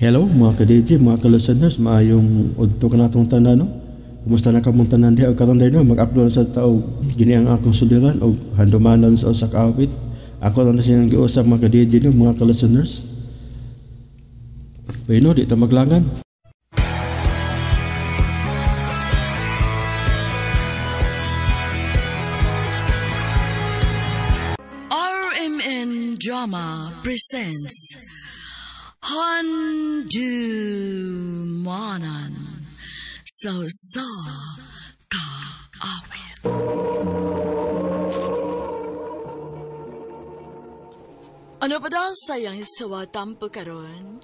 Hello mga ka-DJ, mga ka-listeners, maayong udto ka natong tanan, no? Kumusta na ka mong tanan diha o karon day no? Mag-upload sa tao gini ang akong suliran o handumanan sa usa ka awit. Ako na silang giusap mga ka-DJ no, mga ka-listeners. Pero di ta maglangan. RMN Drama presents Handumanan sa kaawit. Ano pa daw sayang sa tampo karon?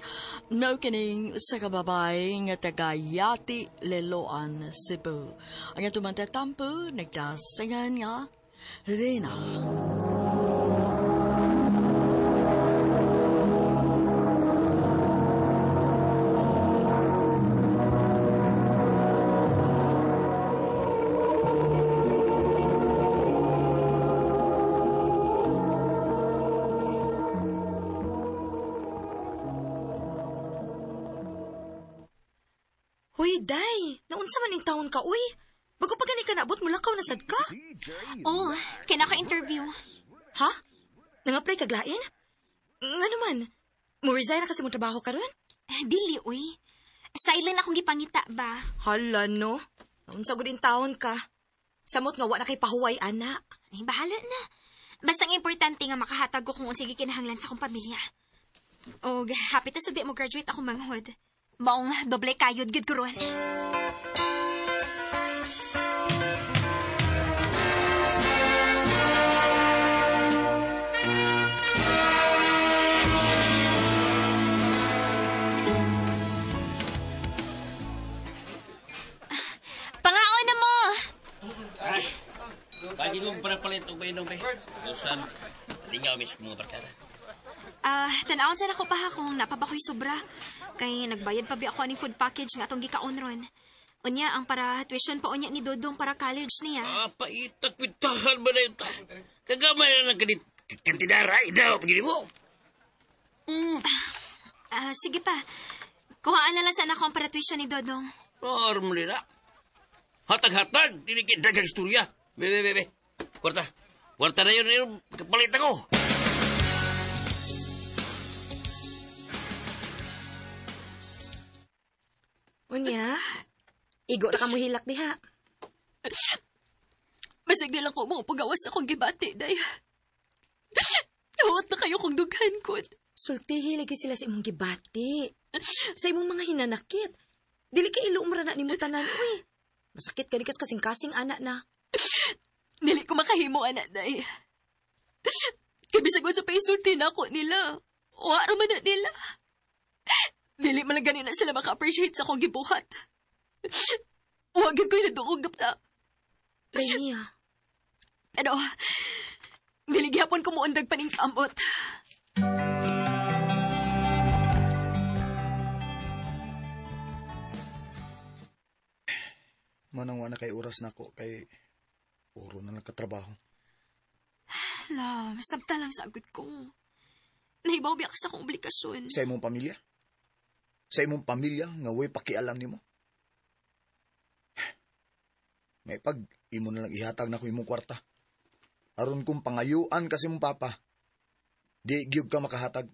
No kining sa kababay nga taga Yati Leloan, Cebu. Ang atong tampo nagdasingan nga Rina. Uy, day! Naunsa man ning taon ka, uy! Bago pa gani ka naabot, mulakaw na sad ka? Oh, kinaka-interview. Ha? Nang-apply kag lain? Nga naman, mo resign na kasi mo trabaho karon? Dili, uy. Silent akong gipangita ba? Hala, no? Naunsa gud in taon ka. Samot nga wa na kay pahuway, ana. Ay, bahala na. Basta ang importante nga makahatag ko kung unsige kinahanglan sa akong pamilya. O, happy ta sabi mo graduate ako manghod. Maong doble kayod gud ko ron. Pangaon na mo! Pagi ko para palit og mainom be. Usan, di nga miss mo barkada. Tanawon sa ako pa ha kung napabakoy sobra. Kay nagbayad pa bi ako aning food package nga atong gikaon ron. Unya, ang para tuition pa unya ni Dodong para college niya. Paitak pitahan ba na yun ta? Kagamay na lang kanit kantidaray daw, pagini mo. Sige pa. Kuhaan na lang sana ako ang para tuition ni Dodong. Normal na. Hatag-hatag, tinikid dagang istorya. Be. Kwarta na yun, kapalit ako. Unya, igo na ka mo hilak diha. Basig nilang ko mga pagawas akong gibati, day. Nawat na kayo kong dughan ko. Sultihi lagi sila sa imong gibati. Sa imong mga hinanakit. Dili ka iluumra na ni mo tanan, uy. Masakit ka di kasing-kasing anak na. Dili ko makahimo, anak, day. Kabisag sa paisulti na ako nila. Waro man na nila. Dili man lang ganin na sila maka-appreciate sa akong gibuhat. Huwagin ko yung nadungugap sa... Rainiya. Pero, dili gihapon ko muundag pa ning kamot. Manang wala kay oras na ko kay puro na lang katrabaho. Love, sabta lang sagot ko. Nahibaw biya ka sa akong obligasyon. Sa imong pamilya? Sa imong pamilya nga way pakialam nimo. May pag imo na lang ihatag na ko imong kwarta. Aron kung pangayuan kasi mong papa. Di gyud ka makahatag.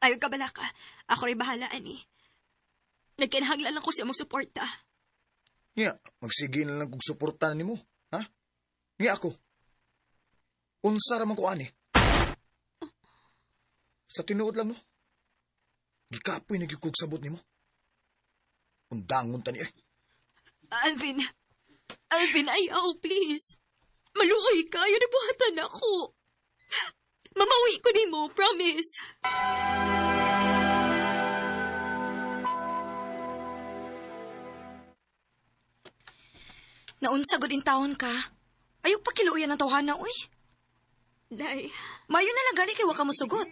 Ayaw ka bala ka. Ako rin bahala, ani. Nagkinahanglan lang ko sa imong suporta. Nga, magsige na lang kong suportahan nimo, ha? Nga ako. Unsa ra man ko ani? Sa tinuod lang, no? Gikapoy na gikog sabot nimo. Undangon tani eh. Alvin, ayaw, please. Maluoy ka, yun ang buhatan ako. Mamawi ko ni mo, promise. Naunsa gud in taon ka. Ayok pa kiluyan ang tawhana, uy. Day. Mayo na lang gani kay wa ka mosugot.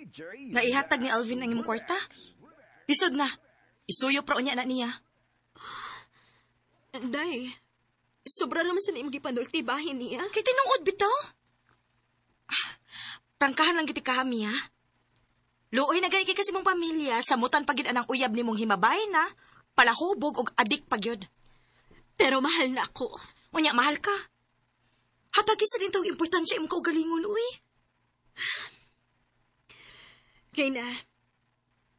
Nga ihatag ni Alvin ang imong kwarta. Lisod na. Isuyo pra unya na niya. Day, sobra naman sa naimong gipanulti bahin niya. Kay tinuod bitaw. Prangkahan lang giti kahami, ha? Luoy na gani kay kasi mong pamilya, samutan pagid anang uyab ni mong himabay na, palahubog og adik pagyod. Pero mahal na ako. Unya, mahal ka. Hatagi sa din tawag importansya imong kaugalingon, uy. Reyna,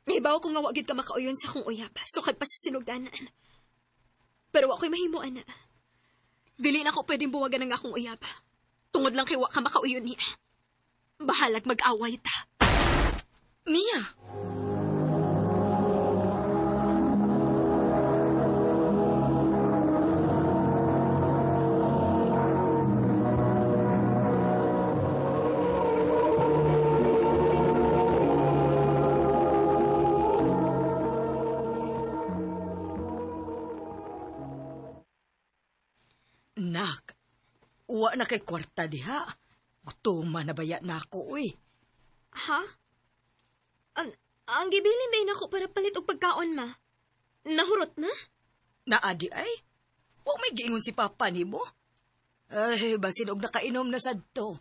ibaw ko nga wagid ka makauyon sa kong uyab, sukad pa sa sinugdanan. Pero ako'y mahimo, ana. Dili na ako pwedeng buwagan ng akong uyab. Tungod lang kay wa ka makauyon niya. Bahalag mag-away ta. Mia! Nak, uwa na kay kwarta diha. Gutuman na baya na ako, uy. Ha? Ang gibilin day nako para palit og pagkaon, ma. Nahurot na? Naadi ay? Huwag may giingon si Papa ni mo. Ay, basin og nakainom na sadto.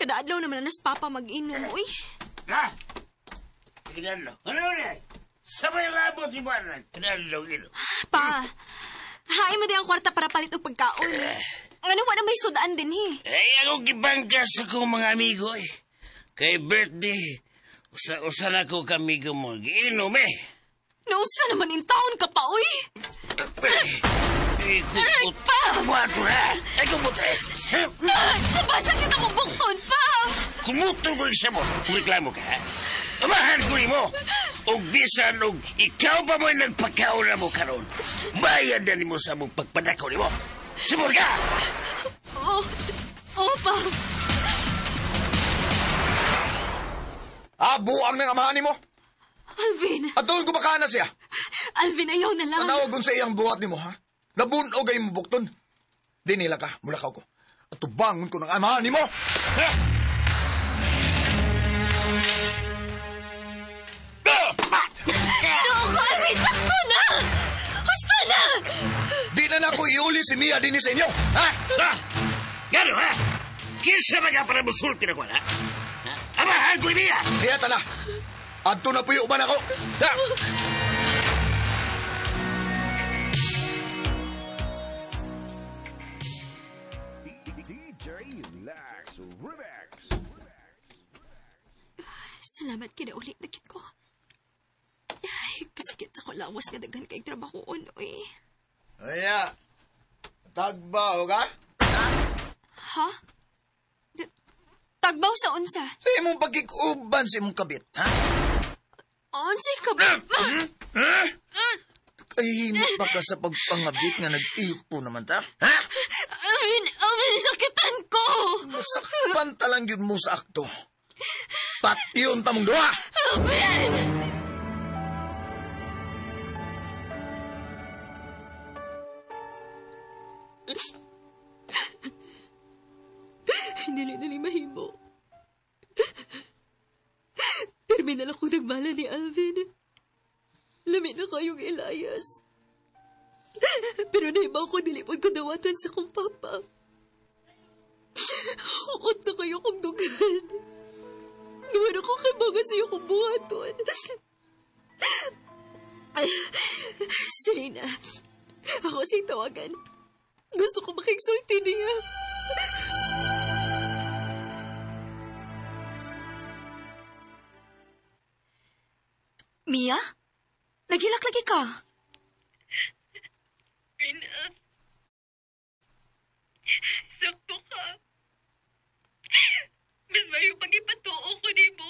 Kadaadlaw naman na nas papa mag-inom, uy. Ha? Kinalo. Ano na? Sabay labot si Baran. Kinalo, ino. Pa, hain mo di ang kwarta para palit og pagkaon. Ano wala may sudaan din, Ay, ako gibangka sa kong mga amigo, eh. Kay birthday, usa na ko kamigo mo. Giinom, eh. Nausa naman in taon ka pa, uy. Ikut pa! Buwato na! Ay, kumot eh! Sabasan kita kong bukton pa! Kumutol ko isa mo, kung reklamo ka, ha? Amahan ko ni mo! O bisan o ikaw pa mo nagpagkauna mo karon. Bayad na ni mo sa mong pagpadako ni mo. Sumur ka! Opa! Buang ng amahan ni mo. Alvin! At doon kumakana siya. Alvin, ayaw na lang. Panawagon sa iyang buhat ni mo, ha? Nabunog ay mo bukton. Di nila ka, mulakaw ko. At tubangon ko ng amahan ni mo. Ha? Naku, Alvin, sakto na! Husto na! Di na ako iuli si Mia din sa inyo, ha? Sa? Gano, ha? Kinsa ba ka para musulti na ko, ha? Amahan ko niya! Kaya tala, adto na po yung uban ako. Ha? Salamat kinaulit na kit ko. Ay, kasakit sa kulawas nga daghan kay trabaho uy. Aya, tagbaw ka? Ha? Tagbaw sa unsa? Sa imong pagkikuban sa imong kabit, ha? Unsay ka ba? Kahimik pa ka sa pagpangabit nga nag-ipo naman ta? Ha? Alvin, sakitan ko! Masakpan talang yun mo sa akto. Patyon tamong duha! Alvin! Dili mahimo. Terminal ako nagmala ni Alvin. Lami na kayong Elias. Pero naibaw ko dilipod ko dawatan sa kong papa. Hukot na kayo kong dugan. Gawin ako kabaga sa iyo kong buhaton. Serena, ako siyang tawagan. Gusto ko makiksulti niya. Mia? Nagilak lagi ka? Rina, sakto ka. Mas mayo pag-ipatuo ko ni mo.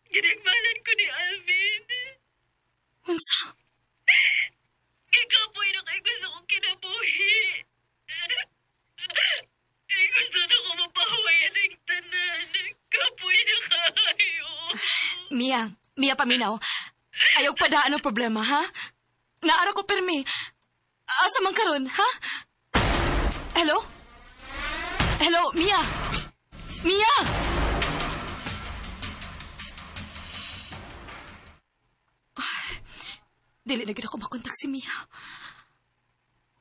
Ginagmalan ko ni Alvin. Unsa? Ikapoy na kay gusto kong kinabuhi. Gusto na ko mapahawayan ng tanan. Kapoy na kayo. Mia paminaw. Ayaw pa daan ang problema, ha? Naara ko permi. Asa man karon, ha? Hello? Hello, Mia? Mia! Dili na gid ako makontak si Mia.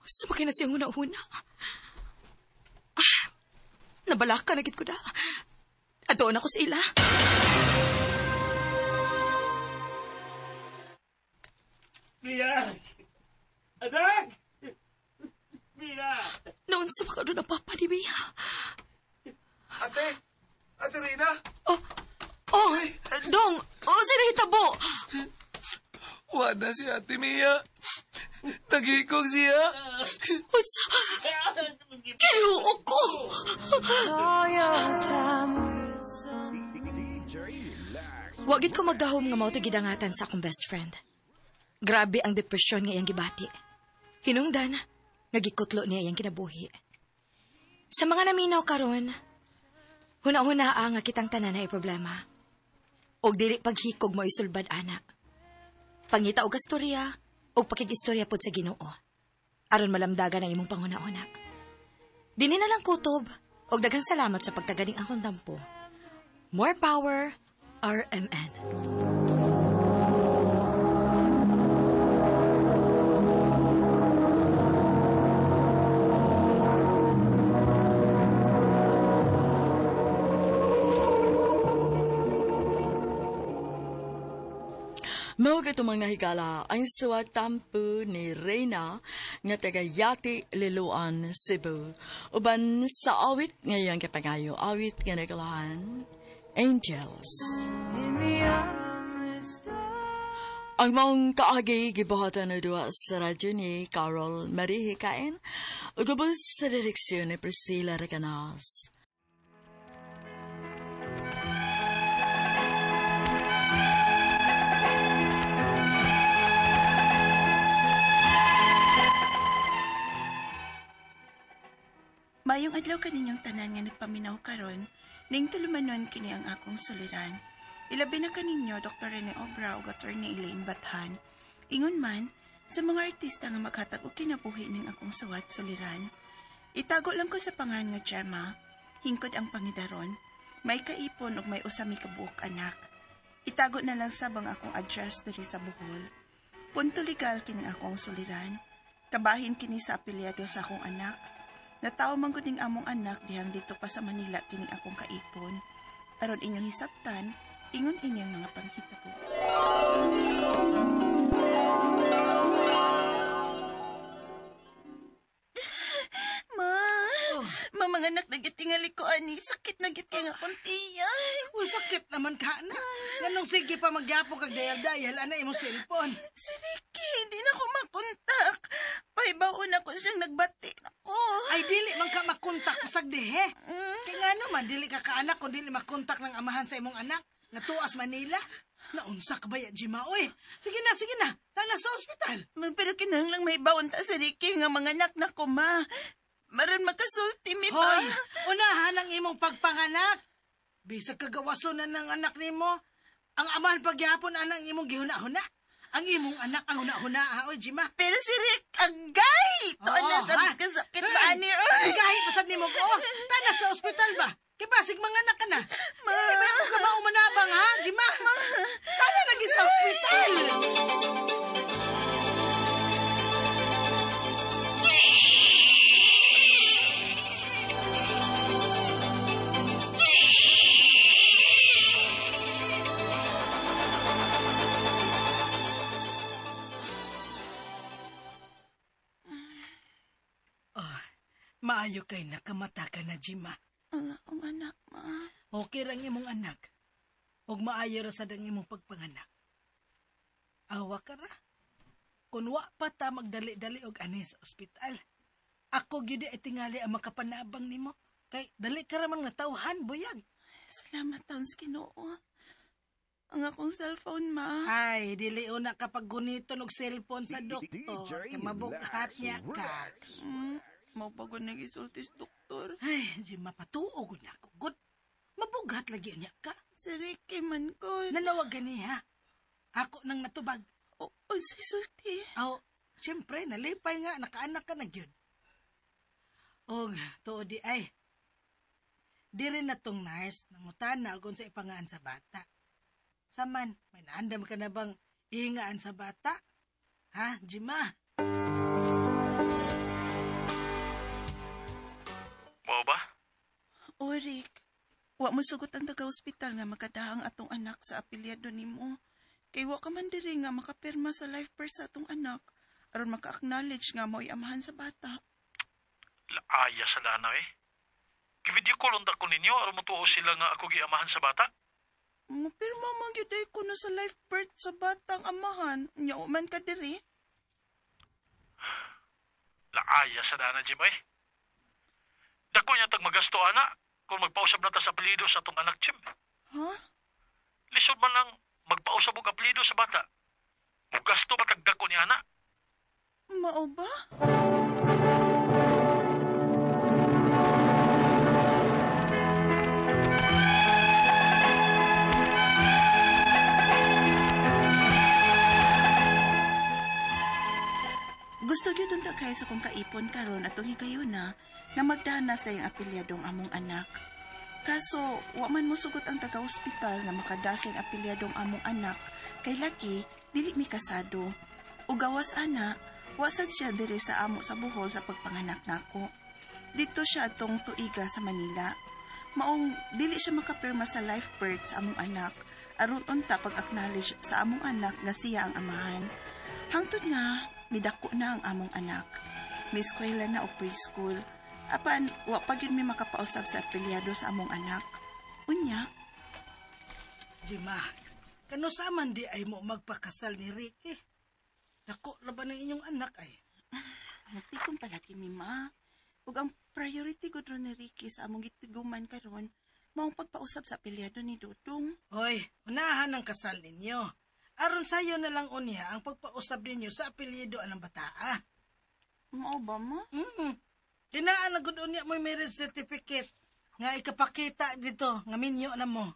Sumakay na siyang una-una. Nabalaka na gid ko da. Atoon ako sa ila. Mia! Anak! Mia! Noon sa makaroon ang papa ni Mia. Ate! Ate Rina! Oh, Dong! Sino hitabo? Wala si Ate Mia. Tagikog siya. Unsa? Kinuog ko! Wagit ko magdahom nga mao to gidangatan sa akong best friend. Grabe ang depresyon nga iyang gibati. Hinungdan, nagikutlo niya iyang kinabuhi. Sa mga naminaw karon, huna-hunaa nga kitang tanan na problema. Og dili paghikog mo isulbad ana. Pangita og kastorya, og pakig-istorya pod sa Ginoo. Aron malamdagan ang imong panguna-una. Dini na lang kutob, og daghang salamat sa pagtaganing akong dampo. More power, RMN. Mao kay mga higala ang suwatampo ni Reyna nga taga Yati, Liloan, Cebu. Uban sa awit ngayon kapangayo, awit nga nagalahan, Angels. Ang maong kaagi gibuhatan na duwa sa radyo ni Carol Marie Hikain, ugubos sa direksyon ni Priscilla Recanas. Mayong adlaw kaninyong tanan nga nagpaminaw karon, ning tulumanon kini ang akong suliran. Ilabi na kaninyo Dr. Rene Obra ug Attorney Elaine Bathan. Ingon man sa mga artista nga maghatag og kinabuhi ning akong suwat suliran. Itago lang ko sa pangan nga Gemma. Hingkod ang pangidaron. May kaipon ug may usami ka buok anak. Itago na lang sabang akong address diri sa Bohol. Punto legal kini akong suliran. Kabahin kini sa apelyado sa akong anak. Nataw man gud ning among anak dihang dito pa sa Manila kining akong kaipon. Aron inyong hisabtan, ingon inyang mga panghitabo. Mga anak nagitingali ko ani, sakit na git kay nga kontiyan. Sakit naman ka na. Ganong sige pa magyapon kag dayal-dayal ana imong cellphone. Si Ricky, hindi na ko makontak. Paibaon ako siyang nagbatik ako. Ay dili man ka makontak usag dihe. Kay ngano man dili ka kaanak kung dili makontak ng amahan sa imong anak nga tuas Manila. Naunsa ka ba ya Jima oy? Sige na. Tana sa ospital. Pero kinahanglang may baon ta sa Ricky nga mga anak na ko ma. Maron makasulti mi pa. Hoy, unahan ang imong pagpanganak. Bisag kagawason na ng anak nimo. Ang amahan pagyapon anang imong gihuna-huna. Ang imong anak ang huna-huna, oy Jima. Pero si Rick, agay! Ito na sa kasakit ba ani? Agay, pasad nimo ko. Tana sa ospital ba? Kaya basig mga anak ka na. Iba mo ka ba umanabang ha, Jima? Tana lagi sa ospital. Maayo kay nakamata ka na, Jima. Ang akong anak, ma. Okay lang imong anak. Og maayo ra sad ang imong pagpanganak. Awa ka ra. Kung wa pa ta magdali-dali og ani sa ospital. Ako gyud ay tingali ang makapanabang nimo. Kay dali ka ra man nga tawhan, buyag. Salamat taon sa Ginoo. Ang akong cellphone, ma. Ay, dili una kapag guniton og cellphone sa doktor. Kay mabughat niya ka. Mapagod nag-isultis, doktor. Ay, di mapatuog niya ako. Good. Mabugat lagi niya ka. Si Ricky man ko. Nanawag niya. Ako nang natubag. O, sa isulti. Oh, siyempre, nalipay nga. Nakaanak ka na yun. O, tuo di ay. Di rin na tong nurse nangutan na kung sa ipangaan sa bata. Saman, may naandam ka na bang ihingaan sa bata? Ha, Jima? Mo ba? O, Rick. Wa mo sugot ang taga-hospital nga makadahang atong anak sa apelyado nimo. Kay wa ka man diri nga makapirma sa life birth sa atong anak aron maka-acknowledge nga mo'y amahan sa bata. Laaya sa dana Gibidyo ko lunta ko ninyo aron mutuo sila nga ako giamahan sa bata. Mapirma man gyud ko na sa life birth sa batang amahan. Nya man ka diri. Laaya sa dana, Jim Dako niya tag magasto ana kung magpausab na ta sa apelyido sa atong anak, Jim. Ha? Lisod man lang magpausab og apelyido sa bata. Mugasto matagdako ni ana. Mao ba? Gusto gyud unta kay sa kong kaipon karon atong higayuna nga magdana sa iyang apelyadong among anak. Kaso, wa man mosugot ang taga-hospital nga makadasing apelyadong among anak kay laki dili mi kasado. Ug gawas ana, wa sad siya diri sa amo sa Bohol sa pagpanganak nako. Dito siya atong tuiga sa Manila. Maong dili siya makapirma sa life birth sa among anak aron unta pag-acknowledge sa among anak nga siya ang amahan. Hangtod nga midako na ang among anak. May eskwela na o preschool. Apan, wa pa gyud mi makapausab sa apelyado sa among anak. Unya. Jima, kano saman di ay mo magpakasal ni Ricky? Dako na ba ng inyong anak ay? Nagtikom palagi mi ma. Ug ang priority gud ron ni Ricky sa among gitiguman karon, maong pagpausab sa apelyado ni Dudong. Hoy, unahan ang kasal ninyo. Aron sayo na lang unya ang pagpausab ninyo sa apelyido anang bataa. Mao ba ma? Tinaan na gud unya mo marriage certificate nga ikapakita dito nga minyo na mo.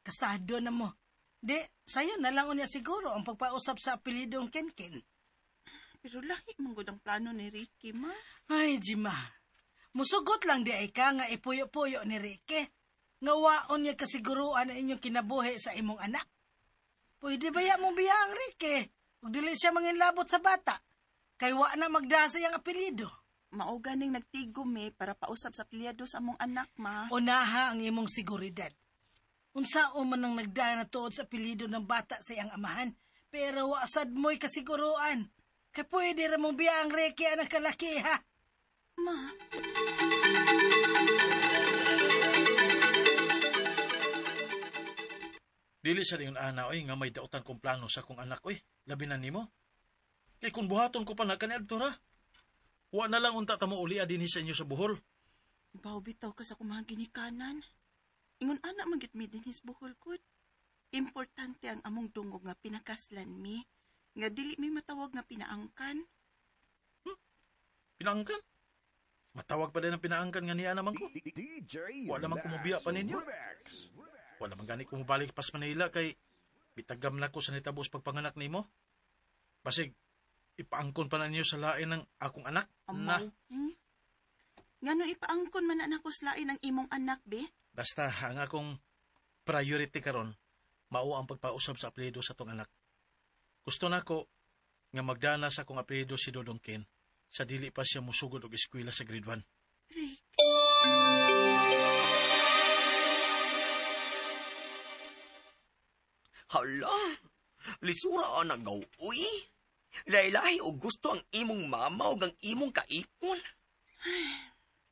Kasado na mo. Di, sayo na lang unya siguro ang pagpausab sa apelyidong Kenken. Pero lahi man gud ang plano ni Ricky ma. Ay, Jima. Musugot lang di ay ka nga ipuyo-puyo ni Ricky. Nga waon niya kasiguruan ang inyong kinabuhi sa imong anak. Pwede ba mo biya ang Ricky? Huwag dili siya manginlabot sa bata. Kay wa na magdasay ang apelyido. Mao ganing nagtigom para pausab sa apelyado sa among anak ma. Unaha ang imong seguridad. Unsao man ang nagdana tuod sa apelyido ng bata sa iyang amahan. Pero wa sad mo'y kasiguruan. Kay pwede ra mong biya ang Ricky ang kalaki ha. Ma. Dili sa ringon ana nga may dautan kong plano sa akong anak labi na nimo. Kay kung buhaton ko pa na kaniadto ra. Wa na lang unta ta mo uli adinhi sa inyo sa Bohol. Baw bitaw ka sa kumaha ginikanan. Ingon ana man gid mi dinhi sa Bohol gud. Importante ang among dungog nga pinakaslan mi, nga dili mi matawag nga pinaangkan. Pinaangkan? Matawag pa din ang pinaangkan nga niya naman ko. Wala man kumubiya pa ninyo. Wala man gani kumubalik pas Manila kay bitagam na ko sa nitabos pagpanganak nimo. Basig, ipaangkon pa na ninyo sa lain ng akong anak na. Ngano ipaangkon man na ko sa lain ang imong anak, be? Basta, ang akong priority karon mao ang pagpausab sa apelyido sa tong anak. Gusto na ko nga magdana sa akong apelyido si Dodong Ken sa dili pa siya musugod og eskwela sa grade 1. Rick. Hala, lisura ang nagaw-uy. Lahi-lahi o gusto ang imong mama o ang imong kaipon.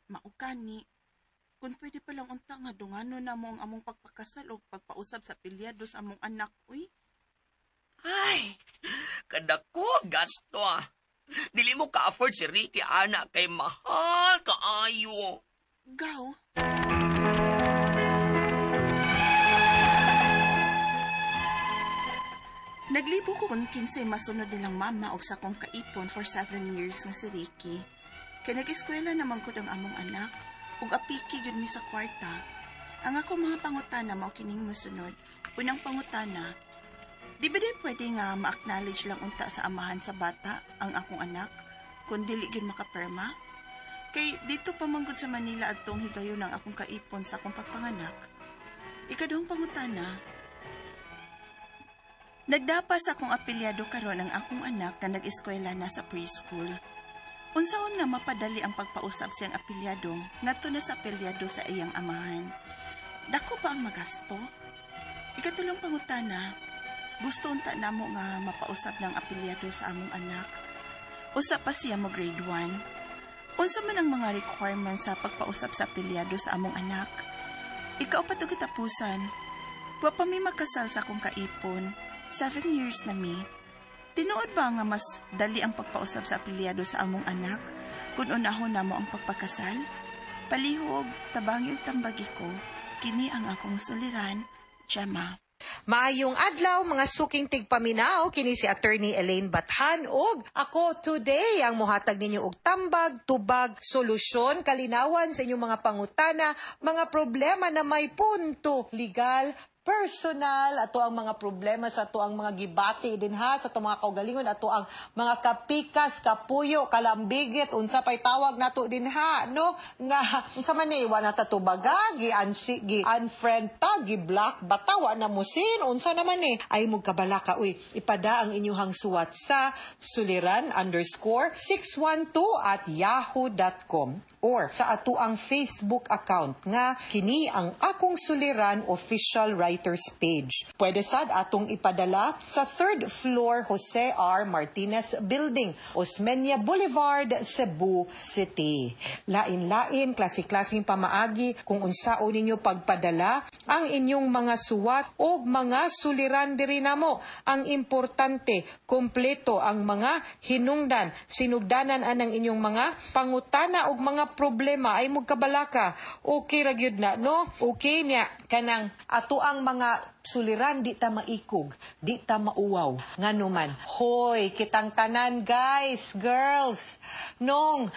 Maukani. Kung pwede palang unta nga dungano na mo ang among pagpakasal o pagpausab sa apelyado sa among anak, uy. Ay, kadako gasto ah. Dili mo ka-afford si Ricky, anak, kay mahal kaayo. Gaw. Naglibo ko kung kinsay masunod nilang mama o sa kong kaipon for 7 years nga si Ricky. Kaya nag-eskwela naman ko ang among anak ug apiki gyud mi sa kwarta. Ang ako mga pangutana mao kining mosunod. Unang pangutana, di ba din pwede nga ma-acknowledge lang unta sa amahan sa bata ang akong anak kung dili gyud makaperma? Kay dito pa manggod sa Manila adtong higayon ng akong kaipon sa akong pagpanganak. Ikaduhang pangutana, nagdapas akong apelyado karon ang akong anak na nag-eskwela na sa preschool. Unsaon nga mapadali ang pagpausab siyang apelyado ngadto na sa apelyado sa iyang amahan. Dako pa ang magasto. Ikatulong pangutana, gusto unta namo nga mapausap ng apelyado sa among anak. Usap pa siya mo grade 1. Unsa man ang mga requirements sa pagpausap sa apelyado sa among anak? Ikaw pa to kitapusan. Wa pa mi makasal sa akong kaipon. 7 years na mi. Tinuod ba nga mas dali ang pagpausap sa apelyado sa among anak kung unahon namo ang pagpakasal? Palihog, tabangi ug tambagi ko, kini ang akong suliran, Gemma. Maayong adlaw mga suking tigpaminaw, kini si Attorney Elaine Bathan ug ako today ang mohatag ninyo og tambag, tubag, solusyon, kalinawan sa inyong mga pangutana, mga problema na may punto legal, personal, ato ang mga problema sa ato ang mga gibati din ha, sa ato mga kaugalingon, ato ang mga kapikas, kapuyo, kalambigit, unsa pay tawag nato din ha, no? Nga, unsa man ni, wa na tatubaga, gi-unfriend ta, gi-block, batawa na musin, unsa naman ni, ay magkabalaka, uy, ipada ang inyuhang suwat sa suliran_612@yahoo.com or sa ato ang Facebook account nga kini ang Akong Suliran Official Writers page. Pwede sad atong ipadala sa 3rd floor Jose R. Martinez Building, Osmeña Boulevard, Cebu City. Lain-lain, klase-klaseng pamaagi kung unsaon ninyo pagpadala ang inyong mga suwat o mga suliran diri namo. Ang importante, kompleto ang mga hinungdan, sinugdanan anang inyong mga pangutana o mga problema ay magkabalaka. Okay ra gyud na, no? Okay niya kanang ato ang mga suliran di ta maikog, di ta mauwaw. Nganuman, hoy, kitang tanan guys, girls, nang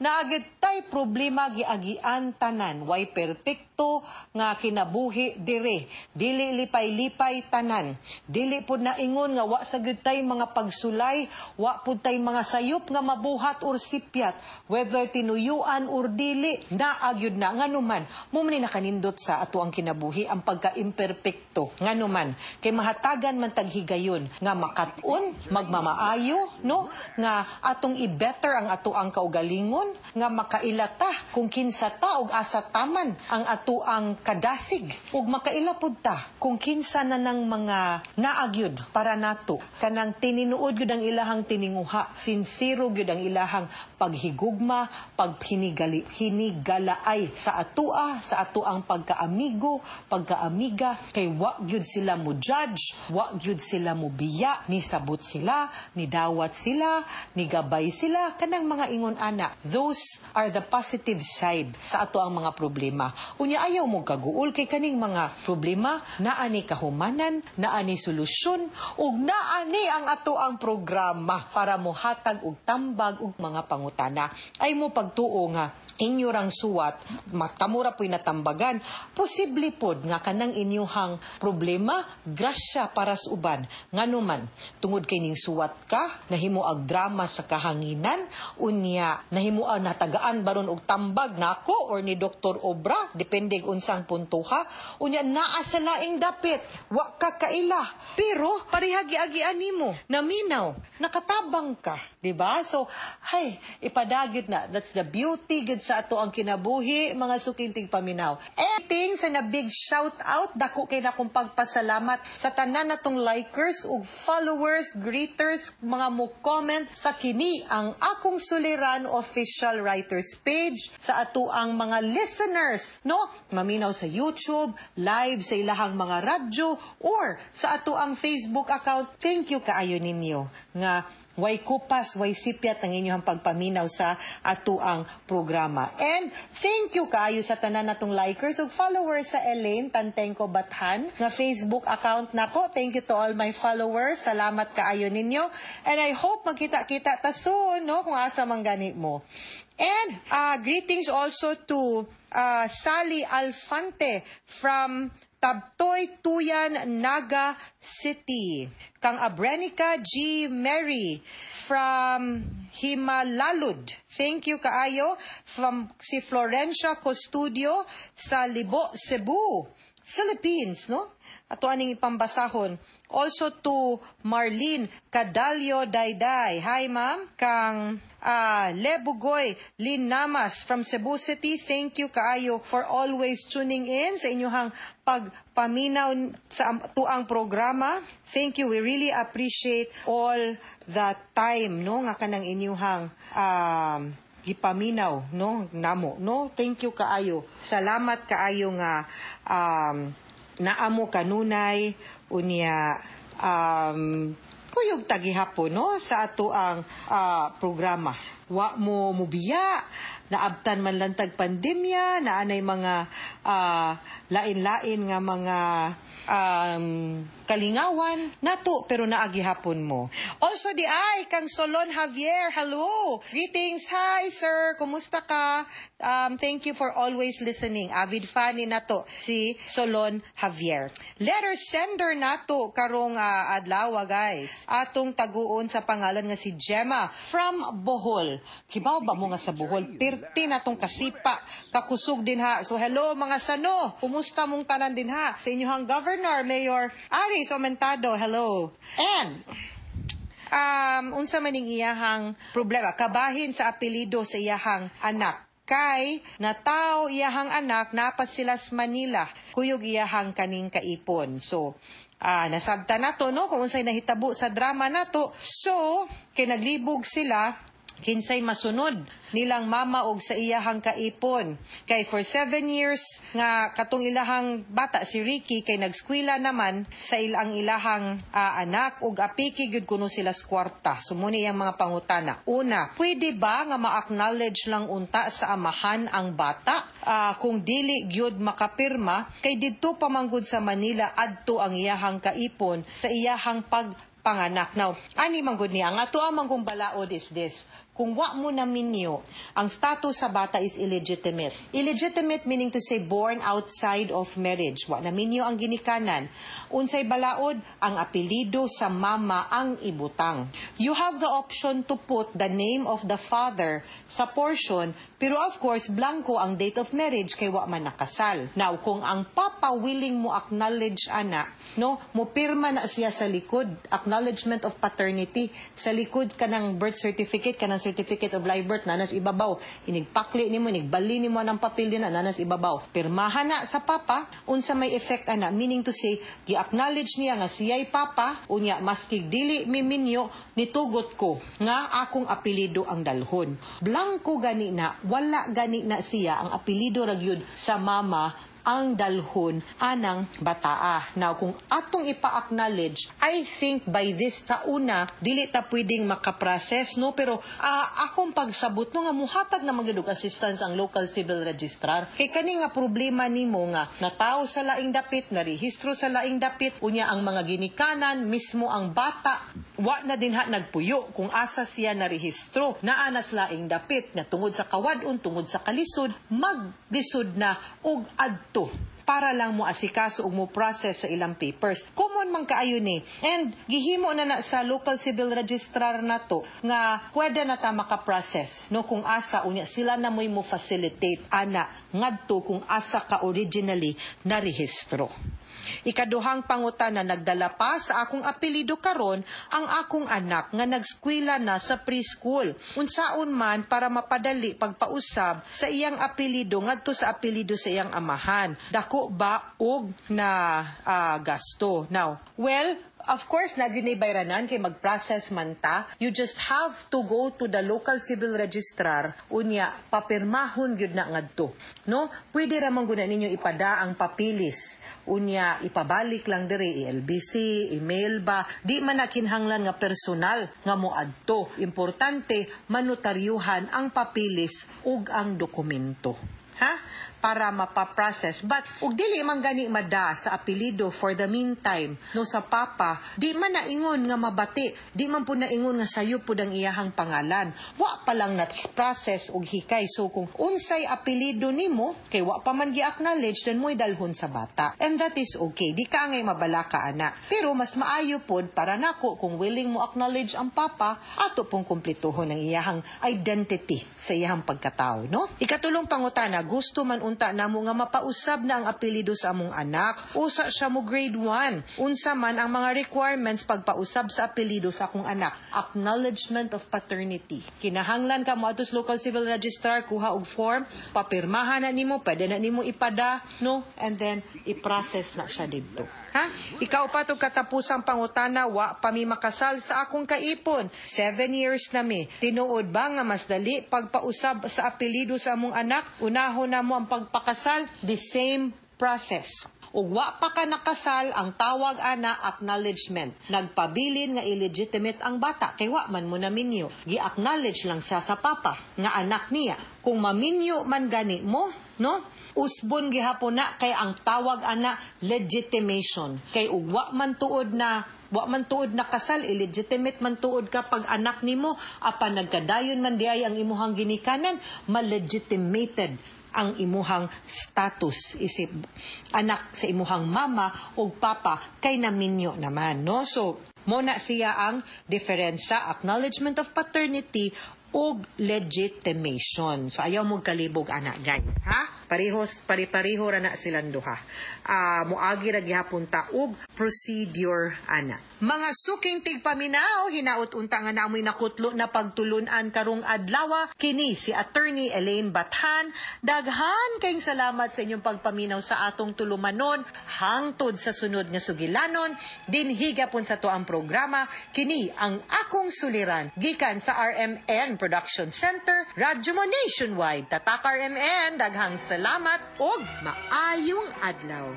naagid tay problema giagian tanan, way perpekto nga kinabuhi dire, dili lipay-lipay tanan, dili pud na ingon nga wa sa gyud tay mga pagsulay, wa pud tay mga sayop nga mabuhat or sipyat, whether tinuyuan or dili, naagyud na nganuman, mo man nakanindot sa ato ang kinabuhi ang pagka-imperpekto. Nganuman, kay mahatagan man taghigayon nga makat-on, magmamaayo, no? Nga atong i-better ang ato ang kaugalingon, nga makailata kung kinsa ta og asa taman ang ato ang kadasig, ug makailapod ta kung kinsa na ng mga naagyud para nato. Kanang tininuod gyud ang ilahang tininguha, sinsiro gyud ang ilahang paghigugma, hinigalaay sa atua, sa ato ang pagkaamigo, pagkaamiga, kay wa gyud sila mo judge, wa gyud sila mo biya, ni sabot sila, ni dawat sila, ni gabay sila, kanang mga ingon ana. Those are the positive side sa ato ang mga problema. Unya ayaw mo kaguol kay kaning mga problema, naani kahumanan, naani solusyon, ug naani ang ato ang programa para mohatag og tambag og mga pangutana. Ay mo pagtuo nga inyo rang suwat, matamura po'y natambagan, posible pod nga kanang inyuhang problema, grasya para sa uban. Nganuman, tungod kay ning suwat ka, nahimo ag drama sa kahanginan, unya, nahimo ang natagaan baron og tambag nako or ni Dr. Obra, depende unsang puntuha, unya naa sa laing dapit, wa ka kaila, pero parihagi-agian nimo, naminaw, nakatabang ka, diba? So, hay, ipadagit na, that's the beauty, good sa ato ang kinabuhi, mga sukinting paminaw. Anything sa na big shout out, dako kay na kong pagpasalamat sa tanan natong likers ug followers, greeters, mga mo comment sa kini ang Akong Suliran Official Writers page, sa ato ang mga listeners, no? Maminaw sa YouTube, live sa ilahang mga radyo, or sa ato ang Facebook account. Thank you kaayo ninyo nga way kupas, way sipyat ang inyong pagpaminaw sa ato ang programa. And thank you kaayo sa tanan natong likers ug followers sa Elaine Tantengco Bathan nga Facebook account nako. Thank you to all my followers. Salamat kaayo ninyo. And I hope magkita-kita ta soon, no, kung asa man gani mo. And greetings also to Sally Alfante from Tabtoy, Tuyan, Naga City. Kang Abrenica G. Mary from Himalalud. Thank you kaayo. From si Florencia Custodio sa Libo, Cebu. Philippines, no? Ato aning ipambasahon. Also to Marlene Cadallo Dayday. Hi, ma'am. Kang Lebugoy Lin Namas from Cebu City. Thank you kaayo for always tuning in sa inyong pagpaminaw sa tuang programa. Thank you. We really appreciate all the time, no, nga kanang inyong gipaminaw, no, namo, no. Thank you kaayo. Salamat kaayo nga naamo kanunay unya kuyog tagihapon, no, sa ato ang programa. Wa mo mubiya, naabtan man lang tag pandemya, naanay mga lain-lain nga mga kalingawan nato pero naagihapon mo. Also di ay kang Solon Javier, hello. Greetings, hi sir, kumusta ka? Thank you for always listening. Avid fan ni nato si Solon Javier. Letter sender nato karong adlaw guys. Atong taguon sa pangalan nga si Gemma from Bohol. Kibaw ba mo nga sa Bohol? Pirti natong kasipa, kakusog din ha. So hello mga sano, kumusta mong tanan din ha? Sa inyong Governor Mayor Aris Aumentado, hello. And unsa man ning iyahang problema, kabahin sa apelyido sa iyahang anak. Kay nataw iyahang anak napat sila sa Manila, kuyog iyahang kaning kaipon. So nasabta nato, no, kung unsay nahitabo sa drama nato. So kay naglibog sila kinsay masunod nilang mama og sa iyahang kaipon. Kay for 7 years nga katong ilahang bata si Ricky kay nagskwela naman sa ilang ilahang anak ug apiki gyud kuno sila sa kwarta. Sumuni yang mga pangutana. Una, pwede ba nga ma-acknowledge lang unta sa amahan ang bata? Kung dili gyud makapirma kay didto pamanggod sa Manila adto ang iyahang kaipon sa iyahang pagpanganak. Now, ani manggod niya ang ato amang kung balaod is this. Kung wa mo na minyo, ang status sa bata is illegitimate. Illegitimate meaning to say born outside of marriage. Wa na minyo ang ginikanan. Unsay balaod, ang apelido sa mama ang ibutang. You have the option to put the name of the father sa portion, pero of course, blanco ang date of marriage kay wa man nakasal. Now, kung ang papa willing mo acknowledge ana, no, mo pirma na siya sa likod, acknowledgement of paternity, sa likod kanang birth certificate, kanang certificate of live birth, nanas ibabaw. Inigpakli nimo, inigbali nimo ng papel din na, nanas ibabaw. Pirmahan na sa papa, unsa may effect ana, meaning to say, gi-acknowledge niya nga siya'y papa, unya, maskig dili miminyo, nitugot ko, nga akong apelido ang dalhon. Blanco gani na, wala gani na siya, ang apelido ragyud sa mama, ang dalhon anang bataa. Now, kung atong ipa-acknowledge, I think by this sa una, dili ta pwedeng makaprocess, no? Pero akong pagsabot, no, nga muhatag na magdudug assistance ang local civil registrar. Kay kani nga problema nimo nga, natao sa laing dapit, narehistro sa laing dapit, unya ang mga ginikanan, mismo ang bata, wa na din ha nagpuyo kung asa siya narehistro, naanas laing dapit, na tungod sa kawadon, tungod sa kalisod, maglisod na og adto para lang mo asikaso ug mo process sa ilang papers. Common man kaayo ni. And gihimo na sa local civil registrar nato nga pwede na ta maka-process, no, kung asa unya sila na mo facilitate ana ngadto kung asa ka originally na rehistro. Ikaduhang pangutana, nagdala pa sa akong apelido karon ang akong anak nga nagskwela na sa preschool. Unsaon man para mapadali pagpausab sa iyang apelido ngadto sa apelido sa iyang amahan. Dako ba og na gasto? Now, well, of course, na ginibayranan kay mag-process man ta. You just have to go to the local civil registrar unya papirmahon gyud na ngadto. No? Pwede ra man gud ninyo ipada ang papilis. Unya ipabalik lang diri LBC, email ba, di man nakinhanglan nga personal nga moadto. Importante manotaryuhan ang papilis ug ang dokumento. Ha? Para mapaprocess. But, ug dili man gani mada sa apelido for the meantime, no, sa papa, di man naingon nga mabati, di man po naingon nga sayo po ang iyahang pangalan. Wa pa lang na-process ug hikay. So, kung unsay apelido nimo, kay wa pa man gi-acknowledge, then mo'y dalhon sa bata. And that is okay. Di ka ngay mabalaka, ana. Pero, mas maayo pod para nako, kung willing mo acknowledge ang papa, ato pong kumplituhon ang iyahang identity sa iyahang pagkatao, no? Ikatulong pangutana, gusto man unta namo nga mapausab na ang apelyido sa among anak, usa siya mo grade 1. Unsa man ang mga requirements pagpausab sa apelyido sa akong anak? Acknowledgement of paternity. Kinahanglan ka mo atos local civil registrar, kuha og form, papirmahan na nimo, pwede na nimo ipada, no? And then i-process na siya didto. Ha? Ikaw pa to katapusang pangutana, wa pa mi makasal sa akong kaipon. 7 years na mi. Tinuod ba nga mas dali pagpausab sa apelyido sa among anak? Unahon na mo ang pagpakasal, the same process. Ug wa pa ka nakasal, ang tawag ana acknowledgement. Nagpabilin nga illegitimate ang bata kay wa man mo na minyo. Gi-acknowledge lang siya sa papa nga anak niya. Kung maminyo man gani mo, no? Usbon gihapon na kay ang tawag ana legitimation. Kay ug wa man tuod na kasal, illegitimate man tuod ka pag anak nimo, apan nagkadayon man di ay ang imuhang ginikanan, malegitimated ang imuhang status isip anak sa imuhang mama o papa kay naminyo naman, no? So mo na siya ang diferensya, acknowledgement of paternity o legitimation. So ayaw mo kalibog anak, guys, ha? Pari-pareho ra na silang duha. Muagi ra gihapon ta og procedure ana. Mga suking tigpaminaw, hinaut unta nga namoy nakutlo na pagtulunan karong adlaw kini si Attorney Elaine Bathan. Daghan kayong salamat sa inyong pagpaminaw sa atong tulumanon hangtod sa sunod nga sugilanon. Dinhi gapon sa to ang programa kini ang akong suliran gikan sa RMN Production Center, Radyo Mo Nationwide. Tatak RMN, daghang salamat og maayong adlaw.